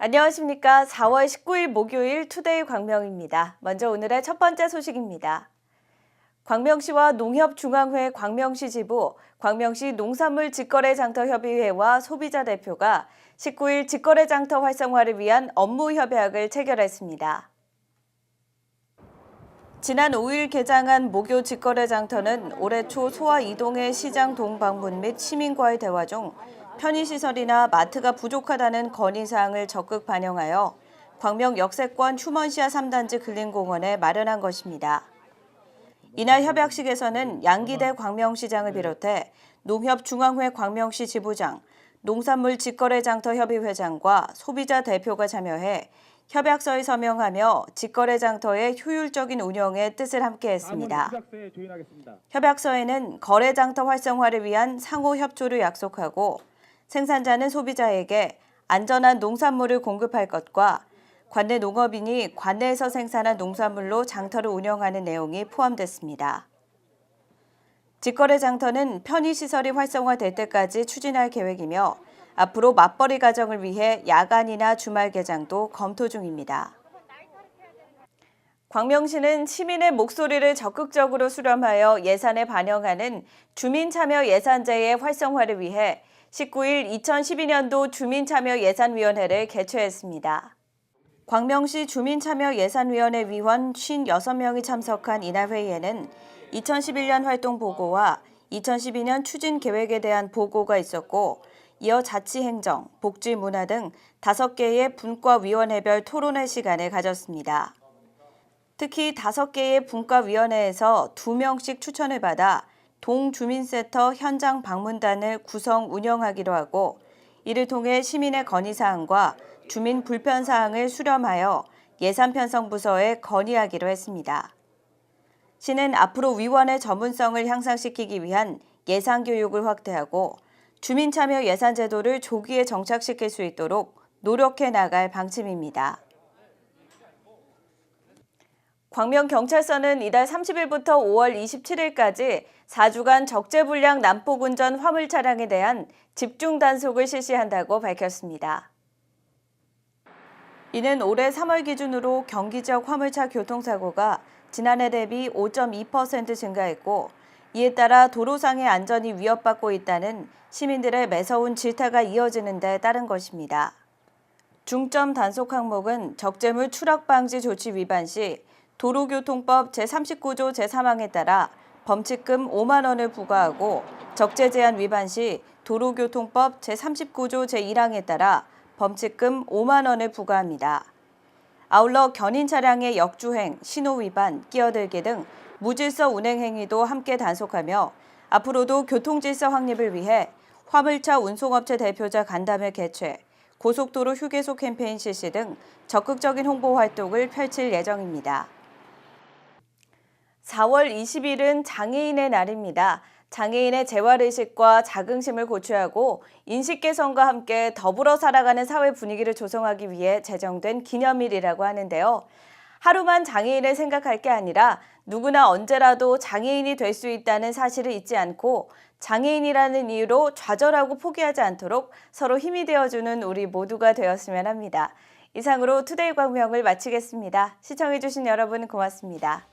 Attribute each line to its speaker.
Speaker 1: 안녕하십니까. 4월 19일 목요일 투데이 광명입니다. 먼저 오늘의 첫 번째 소식입니다. 광명시와 농협중앙회 광명시 지부, 광명시 농산물 직거래장터협의회와 소비자 대표가 19일 직거래장터 활성화를 위한 업무 협약을 체결했습니다. 지난 5일 개장한 목요 직거래장터는 올해 초 소와 이동의 시장 동방문 및 시민과의 대화 중 편의시설이나 마트가 부족하다는 건의사항을 적극 반영하여 광명 역세권 휴먼시아 3단지 근린공원에 마련한 것입니다. 이날 협약식에서는 양기대 광명시장을 비롯해 농협중앙회 광명시 지부장, 농산물 직거래장터 협의회장과 소비자 대표가 참여해 협약서에 서명하며 직거래장터의 효율적인 운영에 뜻을 함께했습니다. 협약서에는 거래장터 활성화를 위한 상호 협조를 약속하고 생산자는 소비자에게 안전한 농산물을 공급할 것과 관내 농업인이 관내에서 생산한 농산물로 장터를 운영하는 내용이 포함됐습니다. 직거래 장터는 편의시설이 활성화될 때까지 추진할 계획이며 앞으로 맞벌이 가정을 위해 야간이나 주말 개장도 검토 중입니다. 광명시는 시민의 목소리를 적극적으로 수렴하여 예산에 반영하는 주민참여예산제의 활성화를 위해 19일 2012년도 주민참여예산위원회를 개최했습니다. 광명시 주민참여예산위원회 위원 56명이 참석한 이날 회의에는 2011년 활동보고와 2012년 추진계획에 대한 보고가 있었고 이어 자치행정, 복지문화 등 5개의 분과위원회별 토론회 시간을 가졌습니다. 특히 5개의 분과위원회에서 2명씩 추천을 받아 동주민센터 현장 방문단을 구성 운영하기로 하고 이를 통해 시민의 건의사항과 주민 불편사항을 수렴하여 예산 편성 부서에 건의하기로 했습니다. 시는 앞으로 위원회 전문성을 향상시키기 위한 예산 교육을 확대하고 주민 참여 예산 제도를 조기에 정착시킬 수 있도록 노력해 나갈 방침입니다. 광명경찰서는 이달 30일부터 5월 27일까지 4주간 적재불량 난폭운전 화물 차량에 대한 집중 단속을 실시한다고 밝혔습니다. 이는 올해 3월 기준으로 경기 지역 화물차 교통사고가 지난해 대비 5.2% 증가했고 이에 따라 도로상의 안전이 위협받고 있다는 시민들의 매서운 질타가 이어지는 데 따른 것입니다. 중점 단속 항목은 적재물 추락 방지 조치 위반 시 도로교통법 제39조 제3항에 따라 범칙금 5만 원을 부과하고 적재 제한 위반 시 도로교통법 제39조 제1항에 따라 범칙금 5만 원을 부과합니다. 아울러 견인 차량의 역주행, 신호 위반, 끼어들기 등 무질서 운행 행위도 함께 단속하며 앞으로도 교통질서 확립을 위해 화물차 운송업체 대표자 간담회 개최, 고속도로 휴게소 캠페인 실시 등 적극적인 홍보 활동을 펼칠 예정입니다. 4월 20일은 장애인의 날입니다. 장애인의 재활의식과 자긍심을 고취하고 인식 개선과 함께 더불어 살아가는 사회 분위기를 조성하기 위해 제정된 기념일이라고 하는데요. 하루만 장애인을 생각할 게 아니라 누구나 언제라도 장애인이 될 수 있다는 사실을 잊지 않고 장애인이라는 이유로 좌절하고 포기하지 않도록 서로 힘이 되어주는 우리 모두가 되었으면 합니다. 이상으로 투데이 광명을 마치겠습니다. 시청해주신 여러분 고맙습니다.